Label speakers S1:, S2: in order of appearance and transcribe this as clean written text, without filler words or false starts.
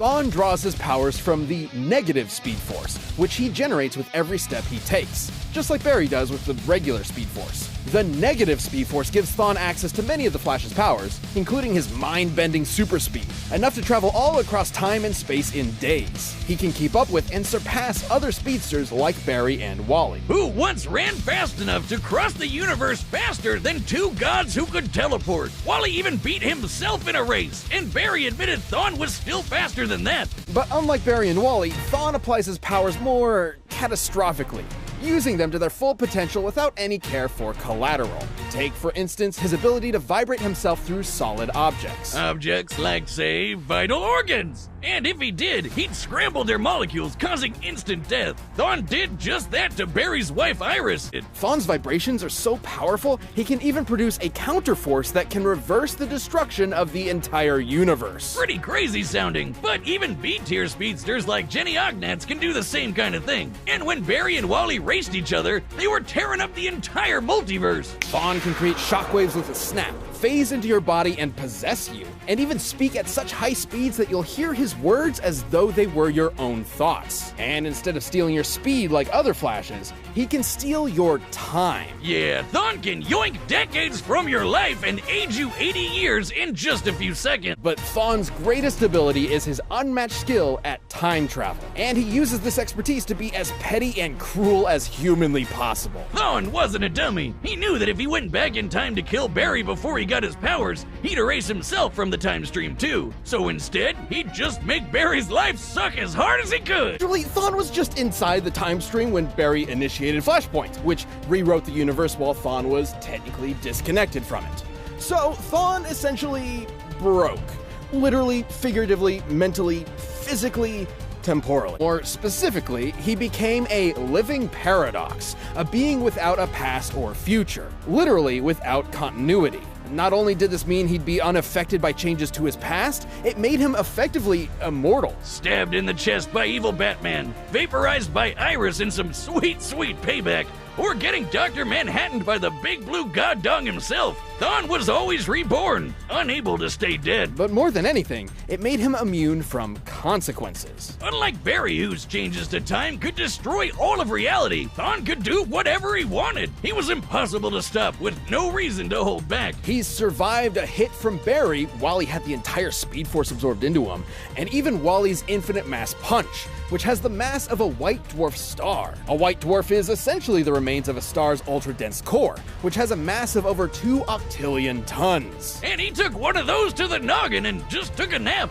S1: Thawne draws his powers from the negative Speed Force, which he generates with every step he takes, just like Barry does with the regular Speed Force. The negative Speed Force gives Thawne access to many of the Flash's powers, including his mind-bending super speed, enough to travel all across time and space in days. He can keep up with and surpass other speedsters like Barry and Wally,
S2: who once ran fast enough to cross the universe faster than two gods who could teleport. Wally even beat himself in a race, and Barry admitted Thawne was still faster than that.
S1: But unlike Barry and Wally, Thawne applies his powers more catastrophically, using them to their full potential without any care for collateral. Take, for instance, his ability to vibrate himself through solid objects.
S2: Objects like, say, vital organs. And if he did, he'd scramble their molecules, causing instant death. Thawne did just that to Barry's wife, Iris.
S1: Thawne's vibrations are so powerful, he can even produce a counterforce that can reverse the destruction of the entire universe.
S2: Pretty crazy sounding, but even B-tier speedsters like Jenny Ognats can do the same kind of thing. And when Barry and Wally raced each other, they were tearing up the entire multiverse.
S1: Thawne can create shockwaves with a snap, phase into your body and possess you, and even speak at such high speeds that you'll hear his words as though they were your own thoughts. And instead of stealing your speed like other Flashes, he can steal your time.
S2: Yeah, Thawne can yoink decades from your life and age you 80 years in just a few seconds.
S1: But Thawne's greatest ability is his unmatched skill at time travel, and he uses this expertise to be as petty and cruel as humanly possible.
S2: Thawne wasn't a dummy. He knew that if he went back in time to kill Barry before he got his powers, he'd erase himself from the time stream too. So instead, he'd just make Barry's life suck as hard as he could.
S1: Actually, Thawne was just inside the time stream when Barry initiated Flashpoint, which rewrote the universe while Thawne was technically disconnected from it. So Thawne essentially broke. Literally, figuratively, mentally, physically, temporally. More specifically, he became a living paradox, a being without a past or future, literally without continuity. Not only did this mean he'd be unaffected by changes to his past, it made him effectively immortal.
S2: Stabbed in the chest by evil Batman, vaporized by Iris in some sweet, sweet payback, or getting Dr. Manhattan by the big blue god dog himself, Thawne was always reborn, unable to stay dead.
S1: But more than anything, it made him immune from consequences.
S2: Unlike Barry, whose changes to time could destroy all of reality, Thawne could do whatever he wanted. He was impossible to stop, with no reason to hold back.
S1: He's survived a hit from Barry while he had the entire Speed Force absorbed into him, and even Wally's infinite mass punch, which has the mass of a white dwarf star. A white dwarf is essentially the remains of a star's ultra-dense core, which has a mass of over 2 octillion tons.
S2: And he took one of those to the noggin and just took a nap.